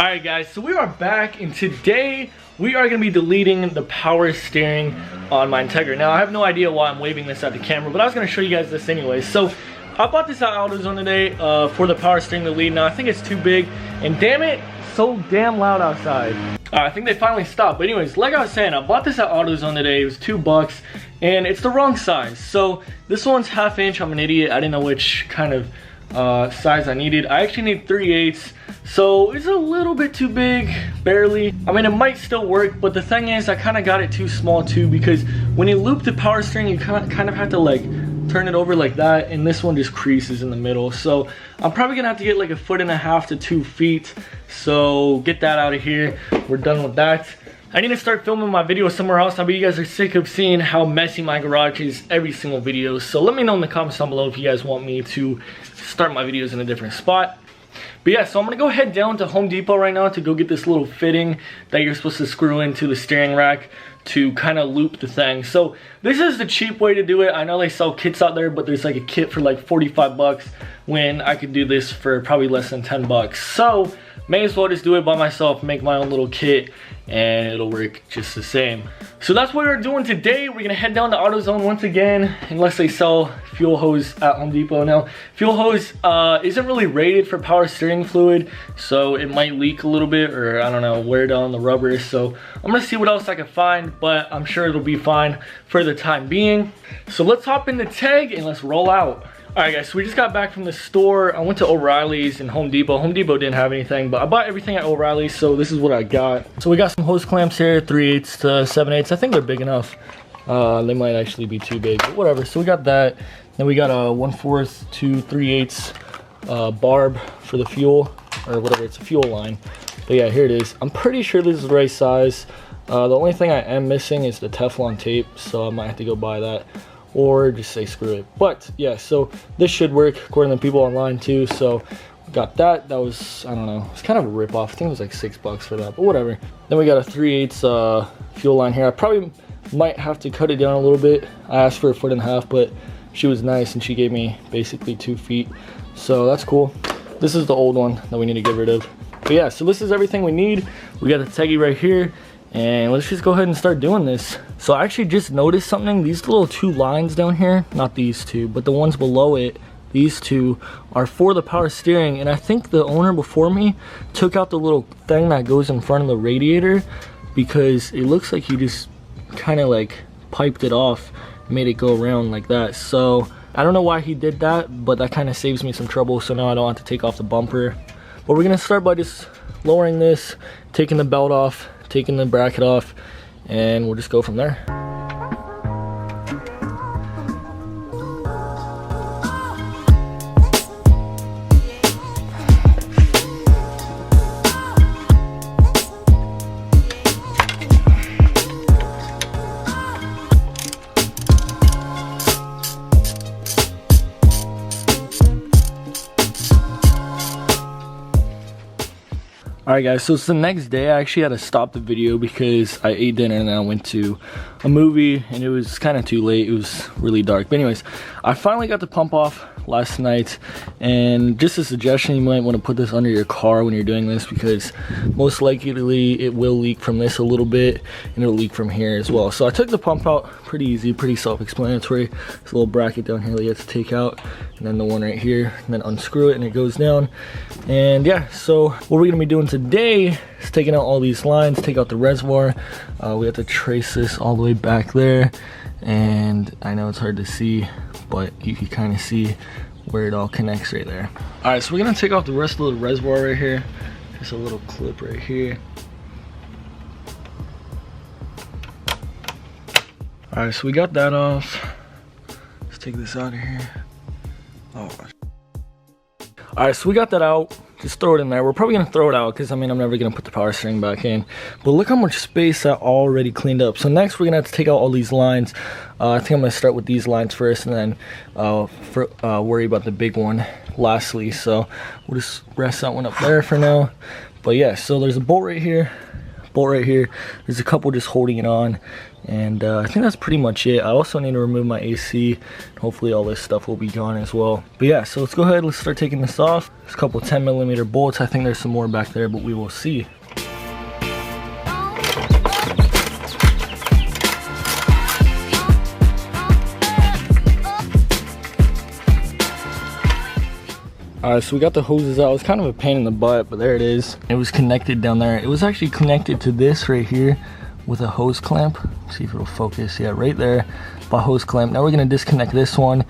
Alright guys, so we are back and today we are going to be deleting the power steering on my Integra. Now I have no idea why I'm waving this at the camera, but I was going to show you guys this anyway. So I bought this at AutoZone today for the power steering delete. Now I think it's too big and damn it, so damn loud outside. I think they finally stopped, but anyways, like I was saying, I bought this at AutoZone today. It was $2 and it's the wrong size. So this one's 1/2 inch. I'm an idiot. I didn't know which kind of size I needed. I actually need 3/8, so it's a little bit too big, barely. I mean, it might still work, but the thing is I kind of got it too small too, because when you loop the power steering you kind of have to like turn it over like that, and this one just creases in the middle. So I'm probably gonna have to get like 1.5 to 2 feet. So get that out of here. We're done with that. I need to start filming my videos somewhere else. I bet you guys are sick of seeing how messy my garage is every single video. So let me know in the comments down below if you guys want me to start my videos in a different spot. But yeah, so I'm gonna go head down to Home Depot right now to go get this little fitting that you're supposed to screw into the steering rack to kind of loop the thing. So this is the cheap way to do it. I know they sell kits out there, but there's like a kit for like 45 bucks when I could do this for probably less than 10 bucks. So may as well just do it by myself, make my own little kit, and it'll work just the same. So that's what we're doing today. We're gonna head down to AutoZone once again, unless they sell fuel hose at Home Depot. Now, fuel hose isn't really rated for power steering fluid, so it might leak a little bit, or I don't know, wear down the rubber. So I'm gonna see what else I can find, but I'm sure it'll be fine for the time being. So let's hop in the tag and let's roll out. Alright guys, so we just got back from the store. I went to O'Reilly's and Home Depot. Home Depot didn't have anything, but I bought everything at O'Reilly's, so this is what I got. So we got some hose clamps here, 3/8 to 7/8. I think they're big enough. They might actually be too big, but whatever. So we got that. Then we got a 1/4 to 3/8 barb for the fuel, or whatever, it's a fuel line. But yeah, here it is. I'm pretty sure this is the right size. The only thing I am missing is the Teflon tape, so I might have to go buy that, or just say screw it. But yeah, so this should work according to people online too. So we got that. That was, I don't know, it's kind of a rip off. I think it was like $6 for that, but whatever. Then we got a 3/8 fuel line here. I probably might have to cut it down a little bit. I asked for 1.5 feet, but she was nice and she gave me basically 2 feet, so that's cool. This is the old one that we need to get rid of. But yeah, so this is everything we need. We got the Teggy right here, and let's just go ahead and start doing this. So I actually just noticed something. These little 2 lines down here, not these 2, but the ones below it, these 2 are for the power steering. And I think the owner before me took out the little thing that goes in front of the radiator, because it looks like he just kind of like piped it off, made it go around like that. So I don't know why he did that, but that kind of saves me some trouble, so now I don't have to take off the bumper. But we're gonna start by just lowering this, taking the belt off, taking the bracket off, and we'll just go from there. Alright guys, so it's the next day. I actually had to stop the video because I ate dinner and then I went to a movie and it was kind of too late. It was really dark. But anyways, I finally got the pump off last night, and just a suggestion, you might want to put this under your car when you're doing this, because most likely it will leak from this a little bit, and it'll leak from here as well. So I took the pump out, pretty easy, pretty self-explanatory. There's a little bracket down here that you have to take out, and then the one right here, and then unscrew it and it goes down. And yeah, so what we're gonna be doing today is taking out all these lines, take out the reservoir. We have to trace this all the way back there, and I know it's hard to see, but you can kind of see where it all connects right there. All right, so we're gonna take off the rest of the reservoir right here. Just a little clip right here. All right, so we got that off. Let's take this out of here. Oh. All right, so we got that out. Just throw it in there. We're probably gonna throw it out because I mean I'm never gonna put the power steering back in. But look how much space I already cleaned up. So next we're gonna have to take out all these lines. I think I'm gonna start with these lines first, and then worry about the big one lastly. So we'll just rest that one up there for now. But yeah, so there's a bolt right here. bolt right here. There's a couple just holding it on, and I think that's pretty much it. I also need to remove my AC. Hopefully all this stuff will be gone as well. But yeah, so let's go ahead, let's start taking this off. There's a couple 10mm bolts. I think there's some more back there, but we will see. Alright, so we got the hoses out. It was kind of a pain in the butt, but there it is. It was connected down there. It was actually connected to this right here with a hose clamp. Let's see if it'll focus. Yeah, right there by hose clamp. Now we're gonna disconnect this one,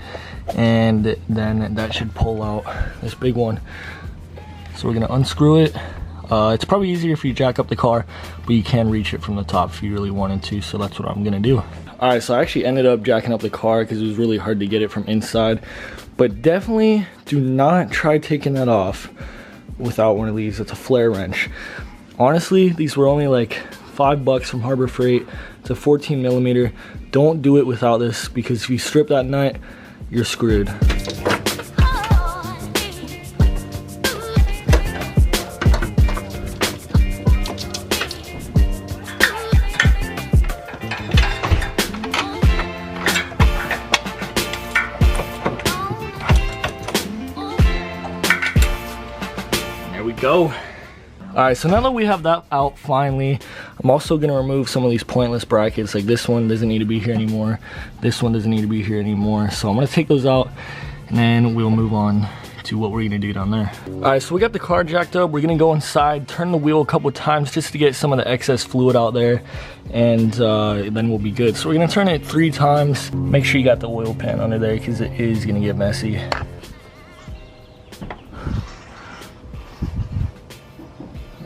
and then that should pull out this big one. So we're gonna unscrew it. It's probably easier if you jack up the car, but you can reach it from the top if you really wanted to, so that's what I'm gonna do. Alright, so I actually ended up jacking up the car because it was really hard to get it from inside. But definitely do not try taking that off without one of these. It's a flare wrench. Honestly, these were only like $5 from Harbor Freight. It's a 14mm. Don't do it without this, because if you strip that nut, you're screwed. Go. Alright, so now that we have that out finally, I'm also going to remove some of these pointless brackets. Like this one doesn't need to be here anymore. This one doesn't need to be here anymore. So I'm going to take those out, and then we'll move on to what we're going to do down there. Alright, so we got the car jacked up. We're going to go inside, turn the wheel a couple times just to get some of the excess fluid out there, and then we'll be good. So we're going to turn it 3 times. Make sure you got the oil pan under there because it is going to get messy.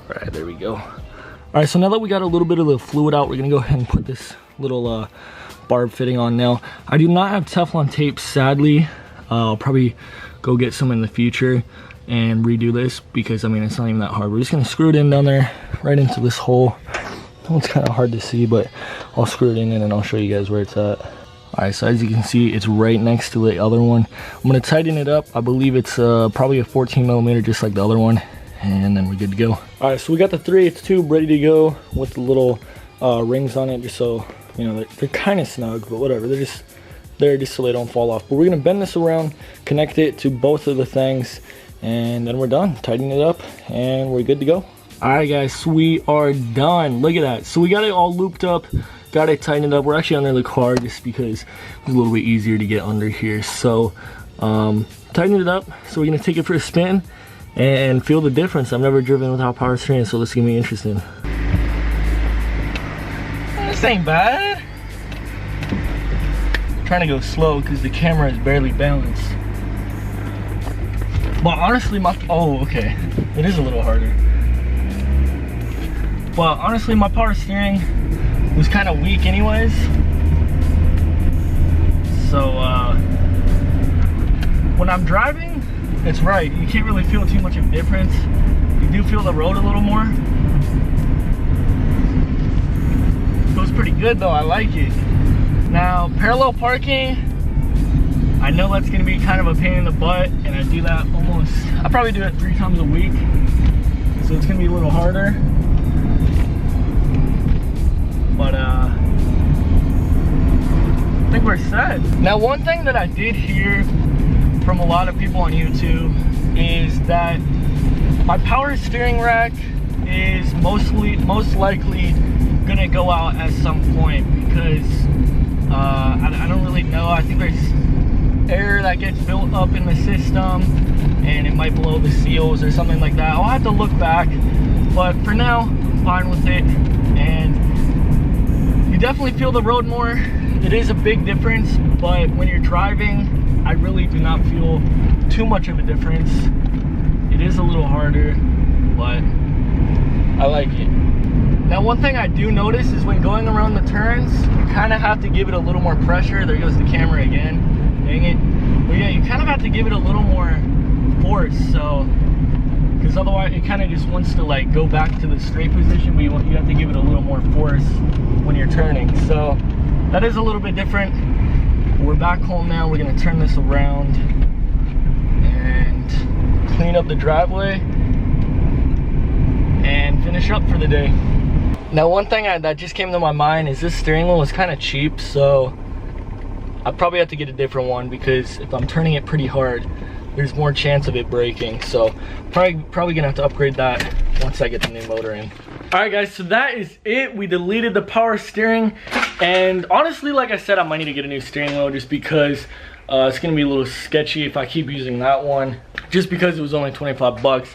Alright, there we go. Alright, so now that we got a little bit of the fluid out, we're gonna go ahead and put this little barb fitting on now. I do not have Teflon tape, sadly. I'll probably go get some in the future and redo this, because I mean, it's not even that hard. We're just gonna screw it in down there, right into this hole. That one's kind of hard to see, but I'll screw it in and then I'll show you guys where it's at. Alright, so as you can see, it's right next to the other one. I'm gonna tighten it up. I believe it's probably a 14mm, just like the other one. And then we're good to go. Alright, so we got the 3/8 tube ready to go with the little rings on it, just so, you know, they're kind of snug, but whatever. They're just there just so they don't fall off. But we're going to bend this around, connect it to both of the things, and then we're done. Tighten it up, and we're good to go. Alright guys, so we are done. Look at that. So we got it all looped up, got it tightened up. We're actually under the car just because it's a little bit easier to get under here. So tighten it up. So we're going to take it for a spin and feel the difference. I've never driven without power steering, so this is gonna be interesting. This ain't bad. I'm trying to go slow because the camera is barely balanced. But honestly, oh, okay. It is a little harder. But honestly, my power steering was kind of weak anyways. So when I'm driving, it's right. You can't really feel too much of a difference. You do feel the road a little more. Feels pretty good though, I like it. Now, parallel parking, I know that's gonna be kind of a pain in the butt, and I do that I probably do it 3 times a week. So it's gonna be a little harder. But I think we're set. Now, one thing that I did hear from a lot of people on YouTube is that my power steering rack is most likely gonna go out at some point, because I don't really know. I think there's air that gets built up in the system and it might blow the seals or something like that. I'll have to look back, but for now, I'm fine with it. And you definitely feel the road more. It is a big difference, but when you're driving, I really do not feel too much of a difference. It is a little harder, but I like it. Now, one thing I do notice is when going around the turns, you kind of have to give it a little more pressure. There goes the camera again, dang it. But yeah, you kind of have to give it a little more force, so, because otherwise it kind of just wants to like go back to the straight position, but you have to give it a little more force when you're turning. So that is a little bit different. We're back home now. We're gonna turn this around and clean up the driveway and finish up for the day. Now one thing that just came to my mind is this steering wheel is kind of cheap, so I probably have to get a different one because if I'm turning it pretty hard, there's more chance of it breaking. So probably gonna have to upgrade that once I get the new motor in. All right guys, so that is it. We deleted the power steering, and honestly, like I said, I might need to get a new steering wheel just because it's gonna be a little sketchy if I keep using that one, just because it was only 25 bucks.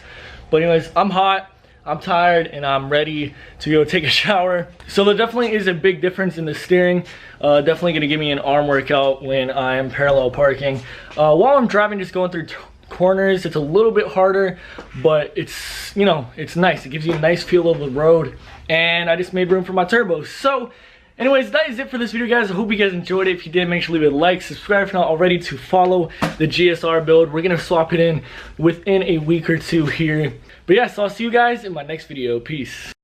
But anyways, I'm hot, I'm tired, and I'm ready to go take a shower. So there definitely is a big difference in the steering. Definitely gonna give me an arm workout when I am parallel parking. While I'm driving, just going through corners, it's a little bit harder, but it's, you know, it's nice. It gives you a nice feel of the road, and I just made room for my turbo. So anyways, that is it for this video, guys. I hope you guys enjoyed it. If you did, make sure to leave a like, subscribe if not already, to follow the GSR build. We're gonna swap it in within a week or two here. But yeah, so I'll see you guys in my next video. Peace.